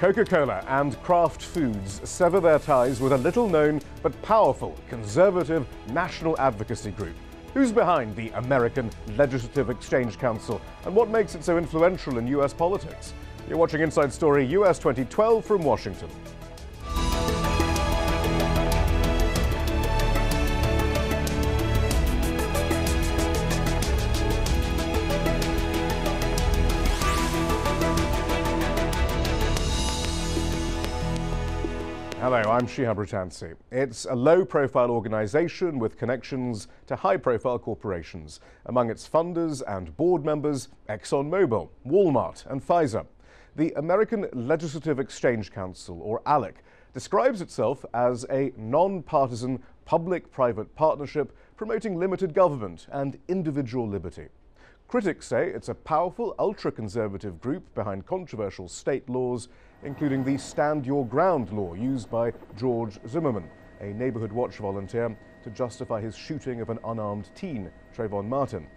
Coca-Cola and Kraft Foods sever their ties with a little-known but powerful conservative national advocacy group. Who's behind the American Legislative Exchange Council, and what makes it so influential in US politics? You're watching Inside Story US 2012 from Washington. Hello, I'm Shihab Rutansi. It's a low-profile organization with connections to high-profile corporations. Among its funders and board members, ExxonMobil, Walmart and Pfizer. The American Legislative Exchange Council, or ALEC, describes itself as a non-partisan public-private partnership promoting limited government and individual liberty. Critics say it's a powerful, ultra-conservative group behind controversial state laws, including the Stand Your Ground law used by George Zimmerman, a neighborhood watch volunteer, to justify his shooting of an unarmed teen, Trayvon Martin.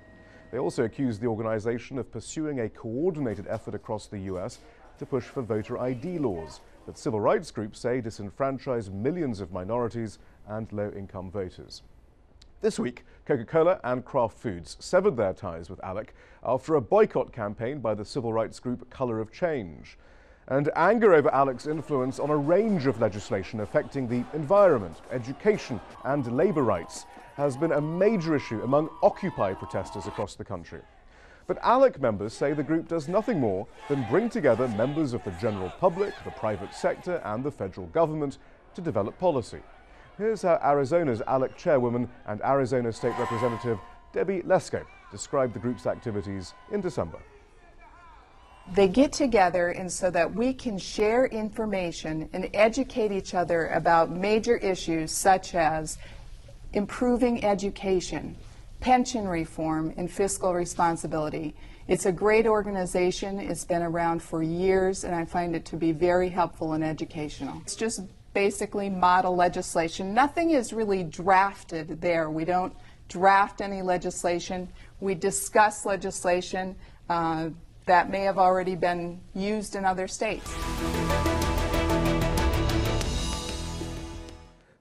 They also accuse the organization of pursuing a coordinated effort across the U.S. to push for voter ID laws that civil rights groups say disenfranchise millions of minorities and low-income voters. This week, Coca-Cola and Kraft Foods severed their ties with ALEC after a boycott campaign by the civil rights group Color of Change. And anger over ALEC's influence on a range of legislation affecting the environment, education and labor rights has been a major issue among Occupy protesters across the country. But ALEC members say the group does nothing more than bring together members of the general public, the private sector and the federal government to develop policy. Here's how Arizona's ALEC chairwoman and Arizona State Representative Debbie Lesko described the group's activities in December. They get together and so that we can share information and educate each other about major issues such as improving education, pension reform, and fiscal responsibility. It's a great organization. It's been around for years, and I find it to be very helpful and educational. It's just basically model legislation. Nothing is really drafted there. We don't draft any legislation. We discuss legislation that may have already been used in other states.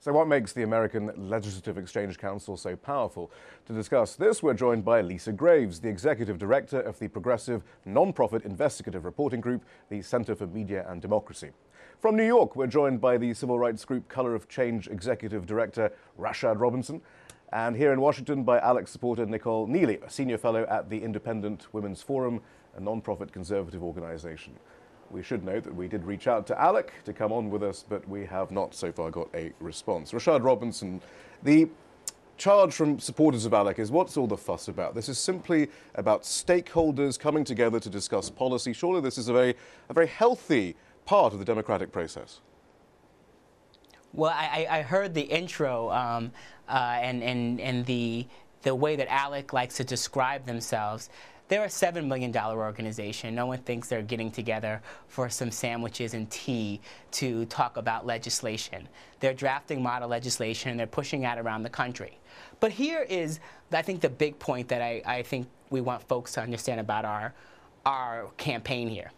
So what makes the American Legislative Exchange Council so powerful? To discuss this, we're joined by Lisa Graves, the Executive Director of the progressive non-profit investigative reporting group, the Center for Media and Democracy. From New York, we're joined by the civil rights group Color of Change Executive Director Rashad Robinson. And here in Washington by ALEC supporter Nicole Neily, a senior fellow at the Independent Women's Forum, a non-profit conservative organization. We should note that we did reach out to ALEC to come on with us, but we have not so far got a response. Rashad Robinson, the charge from supporters of ALEC is, what's all the fuss about? This is simply about stakeholders coming together to discuss policy. Surely this is a very healthy part of the democratic process. Well, I heard the intro and the way that ALEC likes to describe themselves. They're a $7 million organization. No one thinks they're getting together for some sandwiches and tea to talk about legislation. They're drafting model legislation and they're pushing it around the country. But here is, I think, the big point that I think we want folks to understand about our campaign here,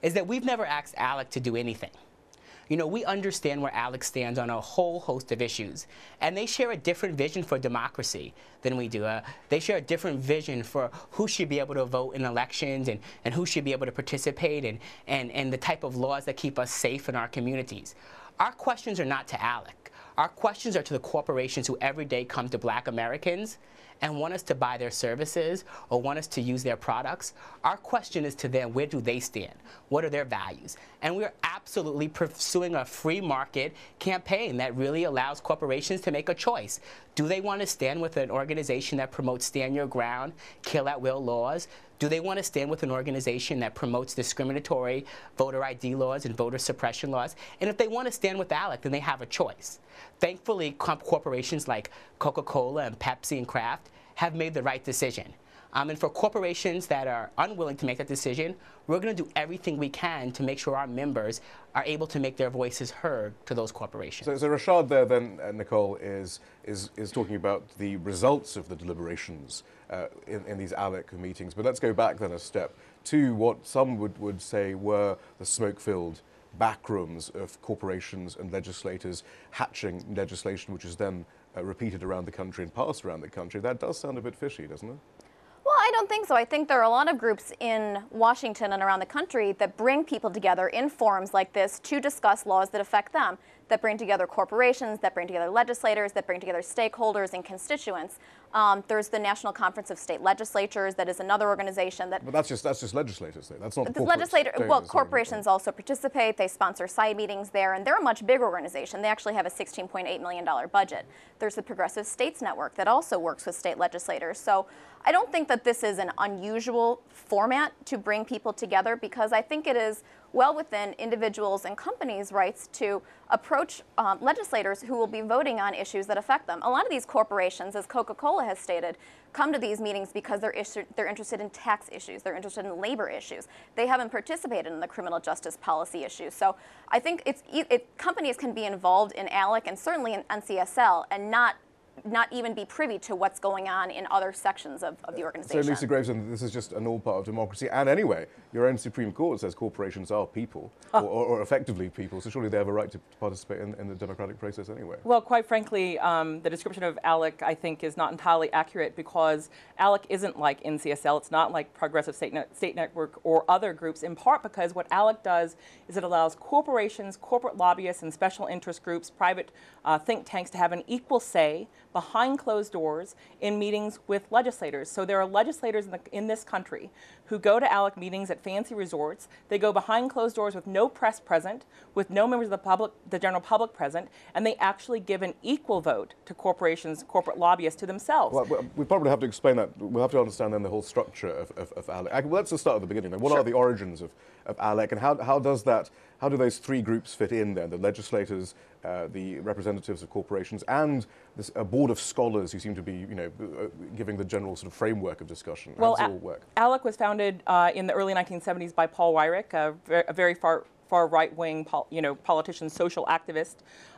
is that we've never asked ALEC to do anything. You know, we understand where ALEC stands on a whole host of issues, and they share a different vision for democracy than we do. They share a different vision for who should be able to vote in elections and who should be able to participate and the type of laws that keep us safe in our communities. Our questions are not to ALEC. Our questions are to the corporations who every day come to Black Americans and want us to buy their services or want us to use their products. Our question is to them, where do they stand? What are their values? And we're absolutely pursuing a free market campaign that really allows corporations to make a choice. Do they want to stand with an organization that promotes stand your ground, kill at will laws? Do they want to stand with an organization that promotes discriminatory voter ID laws and voter suppression laws? And if they want to stand with ALEC, then they have a choice. Thankfully, corporations like Coca-Cola and Pepsi and Kraft have made the right decision. And for corporations that are unwilling to make that decision, we're going to do everything we can to make sure our members are able to make their voices heard to those corporations. So Rashad there then, Nicole, is talking about the results of the deliberations in these ALEC meetings. But let's go back then a step to what some would say were the smoke-filled backrooms of corporations and legislators hatching legislation which is then repeated around the country and passed around the country. That does sound a bit fishy, doesn't it? Well, I don't think so. I think there are a lot of groups in Washington and around the country that bring people together in forums like this to discuss laws that affect them, that bring together corporations, that bring together legislators, that bring together stakeholders and constituents. There's the National Conference of State Legislatures, that is another organization that... But that's just legislators, though. That's not corporations also participate. They sponsor side meetings there, and they're a much bigger organization. They actually have a $16.8 million budget. There's the Progressive States Network that also works with state legislators. So I don't think that this is an unusual format to bring people together, because I think it is well within individuals' and companies' rights to approach legislators who will be voting on issues that affect them. A lot of these corporations, as Coca-Cola has stated, come to these meetings because they're interested in tax issues, they're interested in labor issues. They haven't participated in the criminal justice policy issues. So I think companies can be involved in ALEC and certainly in NCSL and not even be privy to what's going on in other sections of the organization. So Lisa Gravesend, this is just an all part of democracy. And anyway, your own Supreme Court says corporations are people, or effectively people, so surely they have a right to participate in the democratic process anyway. Well, quite frankly, the description of ALEC, I think, is not entirely accurate, because ALEC isn't like NCSL, it's not like Progressive State Network or other groups, in part because what ALEC does is it allows corporations, corporate lobbyists, and special interest groups, private think tanks to have an equal say behind closed doors in meetings with legislators. So there are legislators in this country who go to ALEC meetings at fancy resorts. They go behind closed doors with no press present, with no members of the general public present, and they actually give an equal vote to corporations, corporate lobbyists, to themselves. Well, we probably have to explain that. We'll have to understand then the whole structure of ALEC. Well, let's just start at the beginning then. What are the origins of ALEC, and how do those three groups fit in then? The legislators, the representatives of corporations, and a board of scholars who seem to be, giving the general sort of framework of discussion. How does it all work? ALEC was founded in the early 1970s by Paul Weyrich, a very far right-wing, politician, social activist,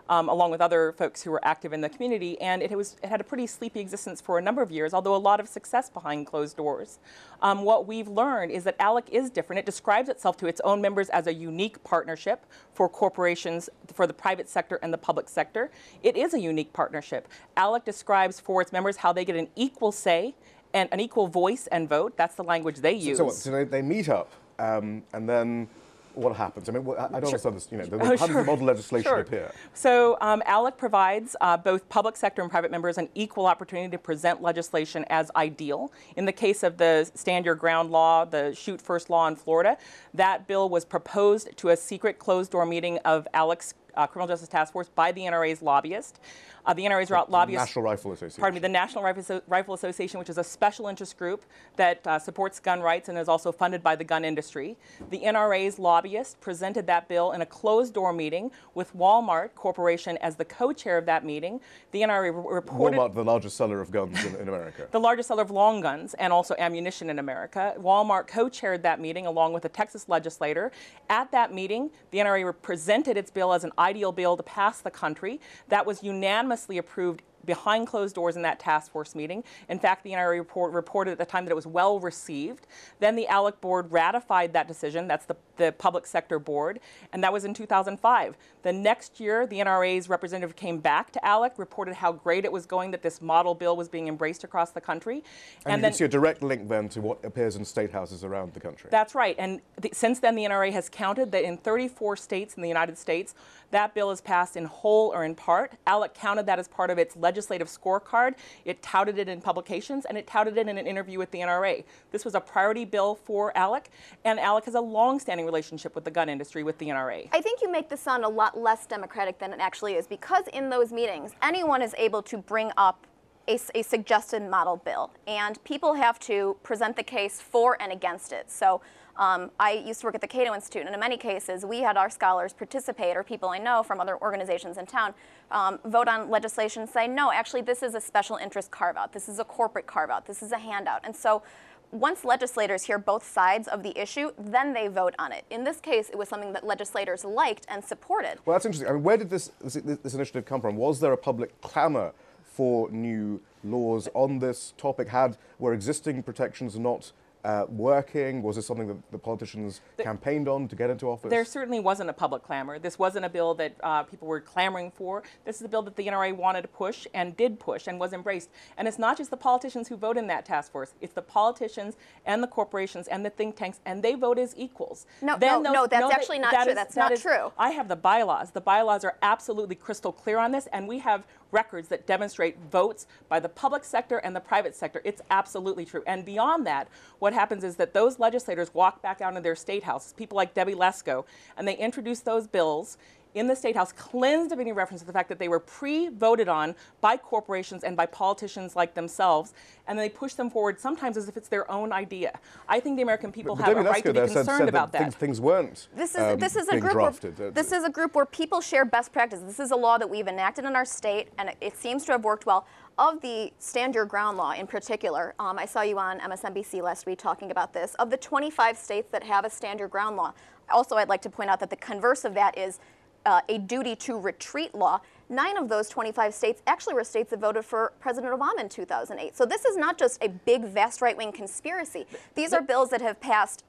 along with other folks who were active in the community, and it had a pretty sleepy existence for a number of years, although a lot of success behind closed doors. What we've learned is that ALEC is different. It describes itself to its own members as a unique partnership for corporations, for the private sector and the public sector. It is a unique partnership. ALEC describes for its members how they get an equal say and an equal voice and vote. That's the language they use. So they meet up, and then what happens? I mean, I don't understand this. How does the model legislation appear? So ALEC provides both public sector and private members an equal opportunity to present legislation as ideal. In the case of the Stand Your Ground law, the Shoot First law in Florida, that bill was proposed to a secret closed-door meeting of ALEC's Criminal Justice Task Force by the NRA's lobbyist. The NRA's lobbyist, National Rifle Association. Pardon me, the National Rifle Association, which is a special interest group that supports gun rights and is also funded by the gun industry. The NRA's lobbyist presented that bill in a closed-door meeting with Walmart Corporation as the co-chair of that meeting. The NRA reported... Walmart, the largest seller of guns in America. The largest seller of long guns and also ammunition in America. Walmart co-chaired that meeting along with a Texas legislator. At that meeting, the NRA presented its bill as an ideal bill to pass the country. That was unanimously approved behind closed doors in that task force meeting. In fact, the NRA reported at the time that it was well received. Then the ALEC board ratified that decision. That's the public sector board, and that was in 2005. The next year, the NRA's representative came back to ALEC, reported how great it was going, that this model bill was being embraced across the country. And you can see a direct link then to what appears in state houses around the country. That's right. And since then, the NRA has counted that in 34 states in the United States, that bill is passed in whole or in part. ALEC counted that as part of its legislative scorecard. It touted it in publications, and it touted it in an interview with the NRA. This was a priority bill for ALEC, and ALEC has a long-standing relationship with the gun industry, with the NRA. I think you make this sound a lot less democratic than it actually is, because in those meetings, anyone is able to bring up a suggested model bill, and people have to present the case for and against it. So I used to work at the Cato Institute, and in many cases, we had our scholars participate, or people I know from other organizations in town, vote on legislation and say, no, actually, this is a special interest carve-out. This is a corporate carve-out. This is a handout. And so once legislators hear both sides of the issue, then they vote on it. In this case, it was something that legislators liked and supported. Well, that's interesting. I mean, where did this initiative come from? Was there a public clamor for new laws on this topic? Were existing protections not working? Was this something that the politicians campaigned on to get into office? There certainly wasn't a public clamor. This wasn't a bill that people were clamoring for. This is a bill that the NRA wanted to push and did push and was embraced. And it's not just the politicians who vote in that task force. It's the politicians and the corporations and the think tanks, and they vote as equals. No, that's actually not true. That's not true. I have the bylaws. The bylaws are absolutely crystal clear on this, and we have records that demonstrate votes by the public sector and the private sector. It's absolutely true. And beyond that, what happens is that those legislators walk back out into their state houses, people like Debbie Lesko, and they introduce those bills in the State House, cleansed of any reference to the fact that they were pre-voted on by corporations and by politicians like themselves, and they push them forward sometimes as if it's their own idea. I think the American people have a right to be concerned about that. Things weren't This is a group where people share best practices. This is a law that we've enacted in our state, and it seems to have worked well. Of the Stand Your Ground law in particular, I saw you on MSNBC last week talking about this. Of the 25 states that have a Stand Your Ground law, also I'd like to point out that the converse of that is a duty to retreat law. 9 of those 25 states actually were states that voted for President Obama in 2008. So this is not just a big, vast right-wing conspiracy. These are bills that have passed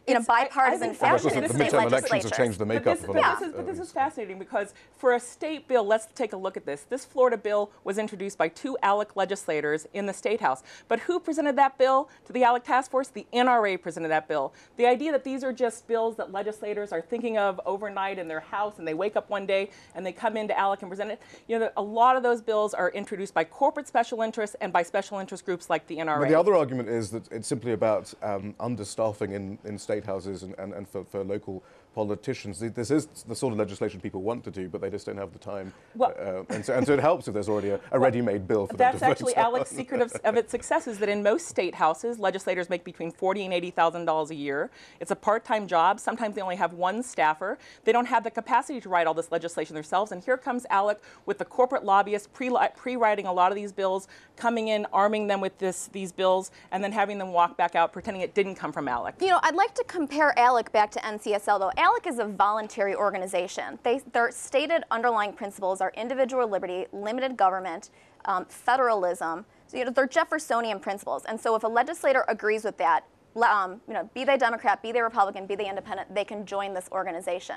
in a bipartisan fashion in the state legislature. To change the makeup but this is fascinating because for a state bill, let's take a look at this. This Florida bill was introduced by 2 ALEC legislators in the State House. But who presented that bill to the ALEC task force? The NRA presented that bill. The idea that these are just bills that legislators are thinking of overnight in their house and they wake up one day and they come into ALEC and present it, you know, a lot of those bills are introduced by corporate special interests and by special interest groups like the NRA. But the other argument is that it's simply about understaffing in state houses and for local politicians. This is the sort of legislation people want to do, but they just don't have the time. Well, and so it helps if there's already a ready-made bill for them to vote on. That's actually ALEC's secret of its success is that in most state houses, legislators make between $40,000 and $80,000 a year. It's a part-time job. Sometimes they only have one staffer. They don't have the capacity to write all this legislation themselves. And here comes ALEC with the corporate lobbyists pre-writing a lot of these bills, coming in, arming them with these bills, and then having them walk back out pretending it didn't come from ALEC. You know, I'd like to compare ALEC back to NCSL, though. ALEC is a voluntary organization. Their stated underlying principles are individual liberty, limited government, federalism. So, you know, they're Jeffersonian principles. And so if a legislator agrees with that, you know, be they Democrat, be they Republican, be they independent, they can join this organization.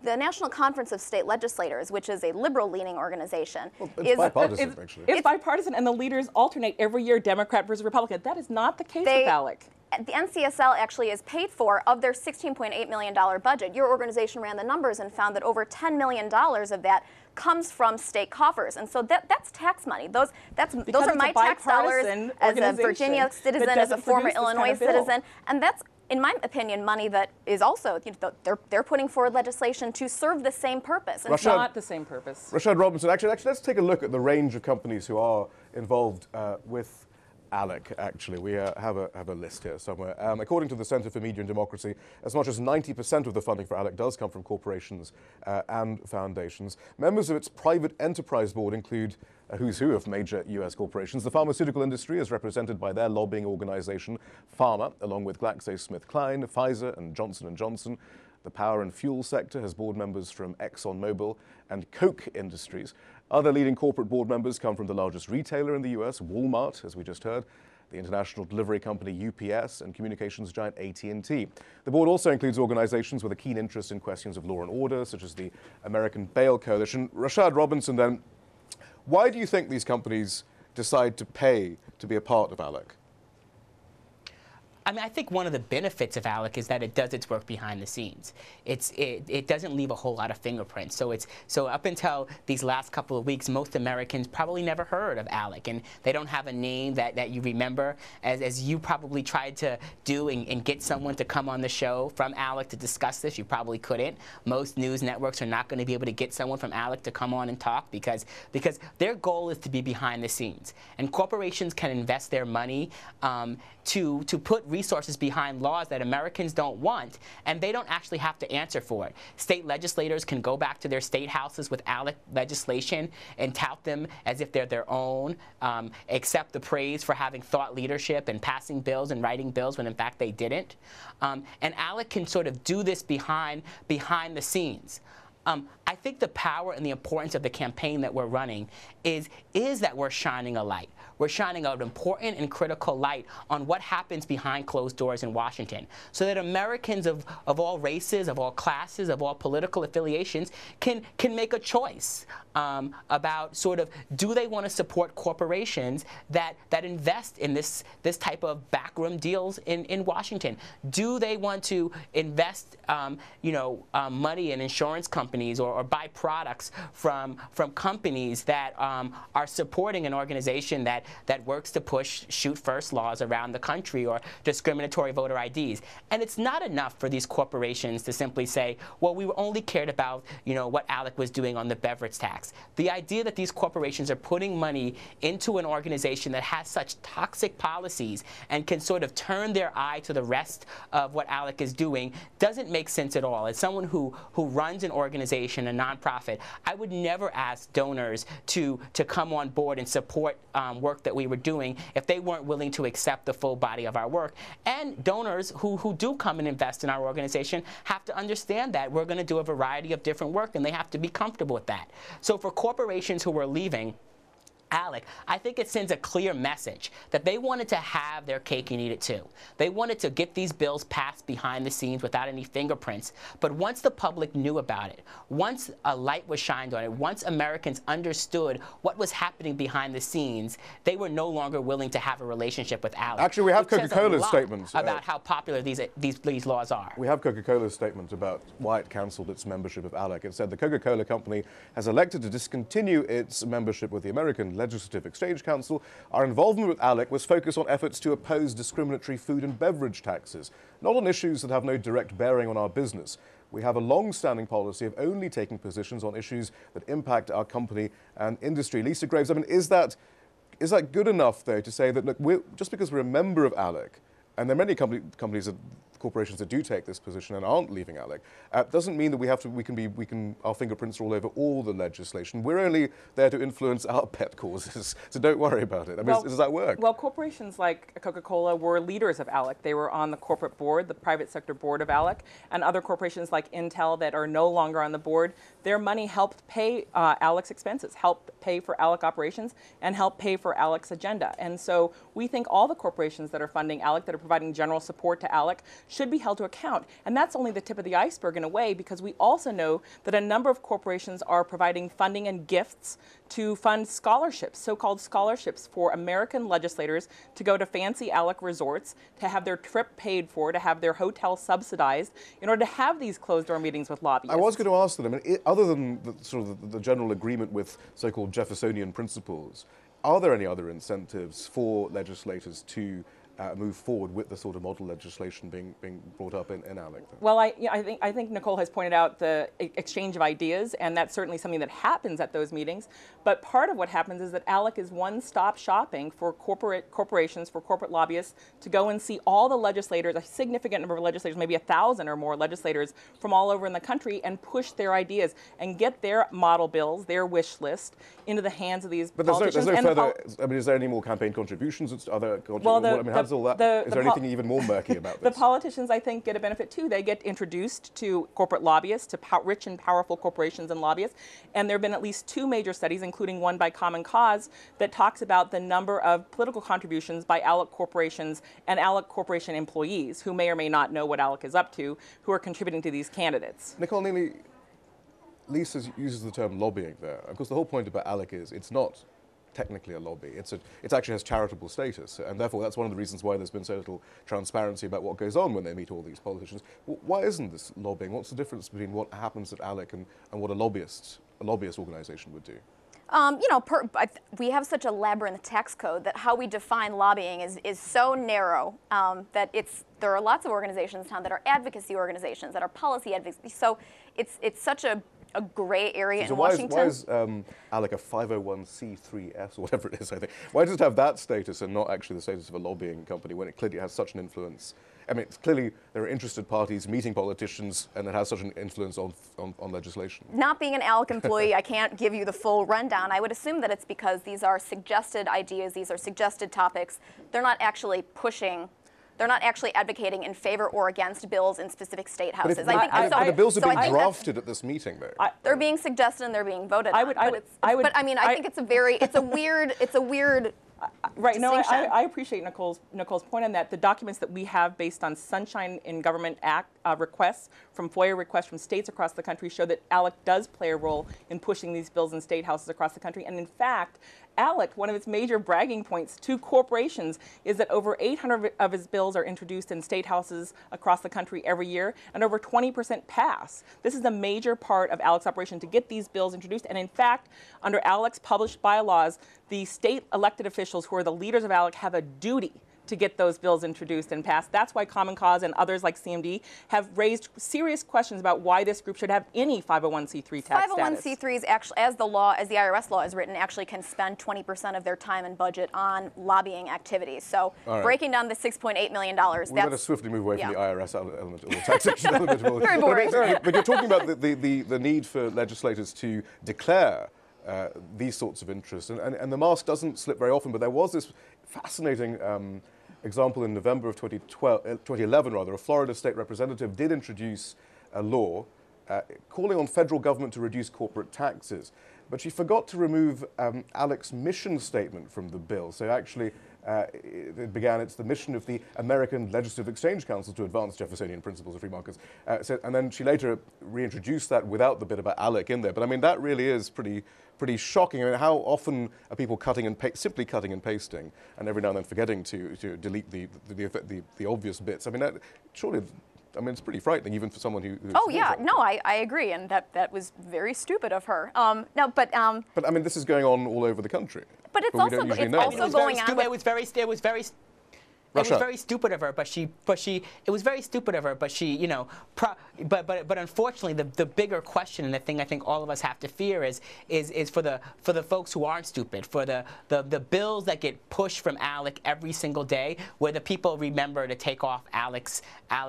The National Conference of State Legislators, which is a liberal-leaning organization, is bipartisan, actually. It's bipartisan, and the leaders alternate every year, Democrat versus Republican. That is not the case with ALEC. The NCSL actually is paid for of their $16.8 million budget. Your organization ran the numbers and found that over $10 million of that comes from state coffers, and so that's tax money. Those are my tax dollars as a Virginia citizen, as a former Illinois citizen, and that's, in my opinion, money that is also, you know, they're putting forward legislation to serve the same purpose. It's not the same purpose. Rashad Robinson, actually, let's take a look at the range of companies who are involved with ALEC, actually. We have a list here somewhere. According to the Center for Media and Democracy, as much as 90% of the funding for ALEC does come from corporations and foundations. Members of its private enterprise board include a who's who of major U.S. corporations. The pharmaceutical industry is represented by their lobbying organization, Pharma, along with GlaxoSmithKline, Pfizer, and Johnson & Johnson. The power and fuel sector has board members from ExxonMobil and Koch Industries. Other leading corporate board members come from the largest retailer in the U.S., Walmart, as we just heard, the international delivery company UPS, and communications giant AT&T. The board also includes organizations with a keen interest in questions of law and order, such as the American Bail Coalition. Rashad Robinson, then, why do you think these companies decide to pay to be a part of ALEC? I mean, I think one of the benefits of ALEC is that it does its work behind the scenes. It doesn't leave a whole lot of fingerprints. So up until these last couple of weeks, most Americans probably never heard of ALEC, and they don't have a name that you remember. As you probably tried to do and get someone to come on the show from ALEC to discuss this, you probably couldn't. Most news networks are not going to be able to get someone from ALEC to come on and talk because their goal is to be behind the scenes. And corporations can invest their money to put resources behind laws that Americans don't want, and they don't actually have to answer for it. State legislators can go back to their state houses with ALEC legislation and tout them as if they're their own, accept the praise for having thought leadership and passing bills and writing bills when in fact they didn't. And ALEC can sort of do this behind the scenes. I think the power and the importance of the campaign that we're running is that we're shining a light. We're shining an important and critical light on what happens behind closed doors in Washington, so that Americans of all races, of all classes, of all political affiliations can make a choice about sort of, do they want to support corporations that invest in this type of backroom deals in Washington? Do they want to invest money in insurance companies or buy products from companies that are supporting an organization that works to push shoot first laws around the country or discriminatory voter IDs? And it's not enough for these corporations to simply say, well, we only cared about what ALEC was doing on the beverage tax. The idea that these corporations are putting money into an organization that has such toxic policies and can sort of turn their eye to the rest of what ALEC is doing doesn't make sense at all. As someone who runs an organization, a nonprofit, I would never ask donors to come on board and support work that we were doing if they weren't willing to accept the full body of our work. And donors who do come and invest in our organization have to understand that we're going to do a variety of different work, and they have to be comfortable with that. So for corporations who are leaving ALEC, I think it sends a clear message that they wanted to have their cake and eat it too. They wanted to get these bills passed behind the scenes without any fingerprints. But once the public knew about it, once a light was shined on it, once Americans understood what was happening behind the scenes, they were no longer willing to have a relationship with ALEC. Actually, we have Coca-Cola's statements about how popular these laws are. We have Coca-Cola's statement about why it cancelled its membership of ALEC. It said the Coca-Cola company has elected to discontinue its membership with the American Legislative Exchange Council. Our involvement with ALEC was focused on efforts to oppose discriminatory food and beverage taxes, not on issues that have no direct bearing on our business. We have a long-standing policy of only taking positions on issues that impact our company and industry. Lisa Graves, I mean, is that good enough, though, to say that, look, just because we're a member of ALEC, and there are many companies corporations that do take this position and aren't leaving ALEC, doesn't mean that our fingerprints are all over all the legislation. We're only there to influence our pet causes, so don't worry about it. I mean, does that work? Well, corporations like Coca-Cola were leaders of ALEC. They were on the corporate board, the private sector board of ALEC, and other corporations like Intel that are no longer on the board. Their money helped pay ALEC's expenses, helped pay for ALEC operations, and helped pay for ALEC's agenda. And so we think all the corporations that are funding ALEC, that are providing general support to ALEC, should be held to account. And that's only the tip of the iceberg in a way, because we also know that a number of corporations are providing funding and gifts to fund scholarships, so-called scholarships for American legislators to go to fancy ALEC resorts, to have their trip paid for, to have their hotel subsidized, in order to have these closed-door meetings with lobbyists. I was going to ask them, I mean, other than the general agreement with so-called Jeffersonian principles, are there any other incentives for legislators to move forward with the sort of model legislation being brought up in ALEC? Well, I think Nicole has pointed out the exchange of ideas, and that's certainly something that happens at those meetings. But part of what happens is that ALEC is one-stop shopping for corporations, for corporate lobbyists to go and see all the legislators, a significant number of legislators, maybe 1,000 or more legislators from all over in the country, and push their ideas and get their model bills, their wish list, into the hands of these politicians. But there's no further, I mean, is there any more campaign contributions? How's all that? Is there anything even more murky about this? The politicians, I think, get a benefit too. They get introduced to corporate lobbyists, to rich and powerful corporations and lobbyists. And there have been at least 2 major studies, including one by Common Cause, that talks about the number of political contributions by ALEC corporations and ALEC corporation employees who may or may not know what ALEC is up to, who are contributing to these candidates. Nicole Neily, Lisa uses the term lobbying there. Of course, the whole point about ALEC is it's not technically a lobby. It actually has charitable status, and therefore that's one of the reasons why there's been so little transparency about what goes on when they meet all these politicians. Why isn't this lobbying? What's the difference between what happens at ALEC and what a lobbyist organization would do? We have such a labyrinth tax code that how we define lobbying is so narrow that there are lots of organizations in town that are advocacy organizations, that are policy advocacy. So it's such a gray area in Washington. Why is ALEC a 501c3s or whatever it is, I think? Why does it have that status and not actually the status of a lobbying company when it clearly has such an influence? I mean, clearly there are interested parties meeting politicians, and it has such an influence on legislation. Not being an ALEC employee, I can't give you the full rundown. I would assume that it's because these are suggested ideas, these are suggested topics. They're not actually pushing They're not actually advocating in favor or against bills in specific state houses. But the bills are being drafted at this meeting, though. They're being suggested and they're being voted on. But I mean, I think it's a weird. Right. No, I appreciate Nicole's point on that. The documents that we have based on Sunshine in Government Act requests from FOIA requests from states across the country show that ALEC does play a role in pushing these bills in state houses across the country. And in fact, ALEC, one of its major bragging points to corporations is that over 800 of its bills are introduced in state houses across the country every year, and over 20% pass. This is a major part of ALEC's operation to get these bills introduced. And in fact, under ALEC's published bylaws, the state elected officials who are the leaders of ALEC have a duty to get those bills introduced and passed. That's why Common Cause and others like CMD have raised serious questions about why this group should have any 501c3 tax status. 501c3s actually, as the IRS law is written, actually can spend 20% of their time and budget on lobbying activities. So breaking down the $6.8 million, we better swiftly move away from the IRS element or the taxation element. Very boring. But you're talking about the need for legislators to declare these sorts of interests, and the mask doesn't slip very often. But there was this fascinating example in November of 2011, a Florida state representative did introduce a law calling on federal government to reduce corporate taxes, but she forgot to remove ALEC's mission statement from the bill. So actually, it's the mission of the American Legislative Exchange Council to advance Jeffersonian principles of free markets. And then she later reintroduced that without the bit about ALEC in there. But I mean, that really is pretty shocking. I mean, how often are people simply cutting and pasting, and every now and then forgetting to delete the obvious bits? I mean, surely. I mean, it's pretty frightening, even for someone who. Oh yeah, no, I agree, and that was very stupid of her. But I mean, this is going on all over the country. But it's also going on. It was very stupid of her, but unfortunately, the bigger question and the thing I think all of us have to fear is for the folks who aren't stupid, for the bills that get pushed from ALEC every single day, where the people remember to take off ALEC's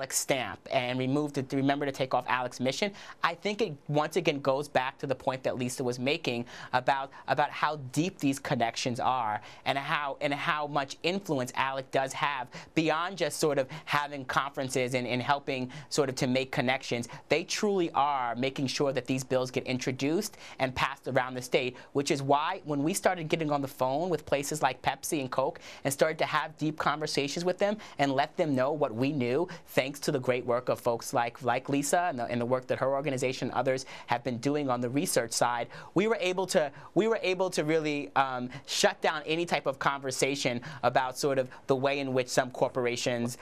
stamp and remember to take off ALEC's mission. I think it once again goes back to the point that Lisa was making about how deep these connections are and how much influence ALEC does have beyond just sort of having conferences and helping sort of to make connections. They truly are making sure that these bills get introduced and passed around the state, which is why when we started getting on the phone with places like Pepsi and Coke and started to have deep conversations with them and let them know what we knew, thanks to the great work of folks like Lisa and the work that her organization and others have been doing on the research side, we were able to really shut down any type of conversation about sort of the way in which some corporations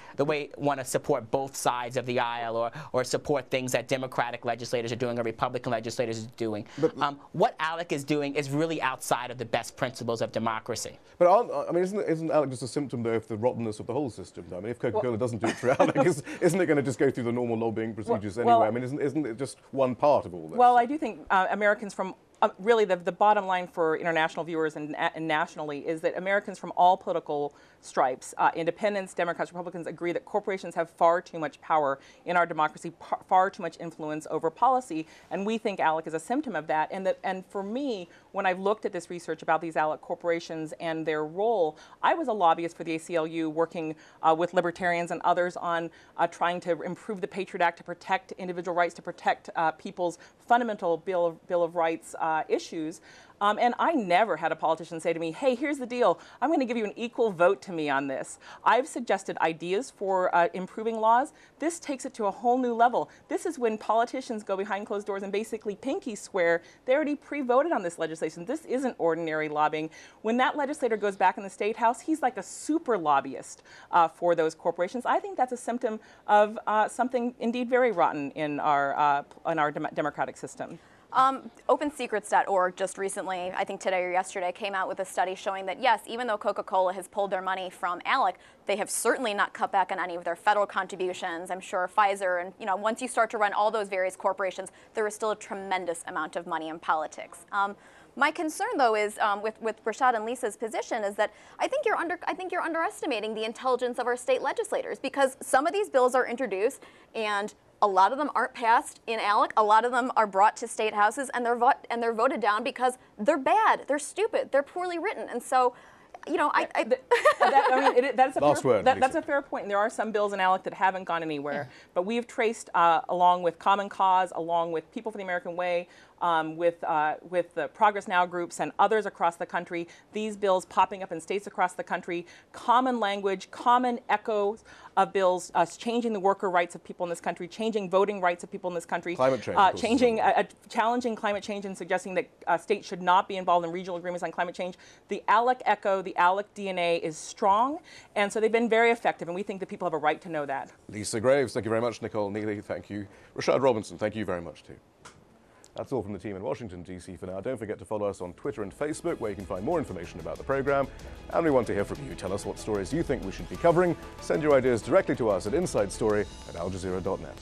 want to support both sides of the aisle or support things that Democratic legislators are doing or Republican legislators are doing. But, what ALEC is doing is really outside of the best principles of democracy. But isn't ALEC just a symptom, though, of the rottenness of the whole system? Though? I mean, if Coca-Cola doesn't do it for ALEC, isn't it going to just go through the normal lobbying procedures anyway? I mean, isn't it just one part of all this? Well, I do think Americans from really the bottom line for international viewers and nationally is that Americans from all political stripes, independents, Democrats, Republicans, agree that corporations have far too much power in our democracy, far too much influence over policy, and we think ALEC is a symptom of that. And for me, when I've looked at this research about these ALEC corporations and their role, I was a lobbyist for the ACLU working with libertarians and others on trying to improve the Patriot Act to protect individual rights, to protect people's fundamental Bill of Rights issues. And I never had a politician say to me, hey, here's the deal. I'm going to give you an equal vote to me on this. I've suggested ideas for improving laws. This takes it to a whole new level. This is when politicians go behind closed doors and basically pinky swear they already pre-voted on this legislation. This isn't ordinary lobbying. When that legislator goes back in the State House, he's like a super lobbyist for those corporations. I think that's a symptom of something indeed very rotten in our democratic system. OpenSecrets.org just recently, I think today or yesterday, came out with a study showing that, yes, even though Coca-Cola has pulled their money from ALEC, they have certainly not cut back on any of their federal contributions. I'm sure Pfizer and, once you start to run all those various corporations, there is still a tremendous amount of money in politics. My concern, though, is with Rashad and Lisa's position is that I think you're underestimating the intelligence of our state legislators, because some of these bills are introduced and a lot of them aren't passed in ALEC. A lot of them are brought to state houses and they're voted down because they're bad, they're stupid, they're poorly written. And so That's a Last word, that's Lisa. a fair point. And there are some bills in ALEC that haven't gone anywhere. But we've traced, along with Common Cause, along with People for the American Way, with the Progress Now groups and others across the country, these bills popping up in states across the country, common language, common echoes of bills, changing the worker rights of people in this country, changing voting rights of people in this country, Climate change, of course, challenging climate change and suggesting that states should not be involved in regional agreements on climate change. The ALEC echo, the ALEC DNA is strong, and so they've been very effective, and we think that people have a right to know that. Lisa Graves, thank you very much. Nicole Neily, thank you. Rashad Robinson, thank you very much too. That's all from the team in Washington, D.C. for now. Don't forget to follow us on Twitter and Facebook, where you can find more information about the program. And we want to hear from you. Tell us what stories you think we should be covering. Send your ideas directly to us at insidestory@aljazeera.net.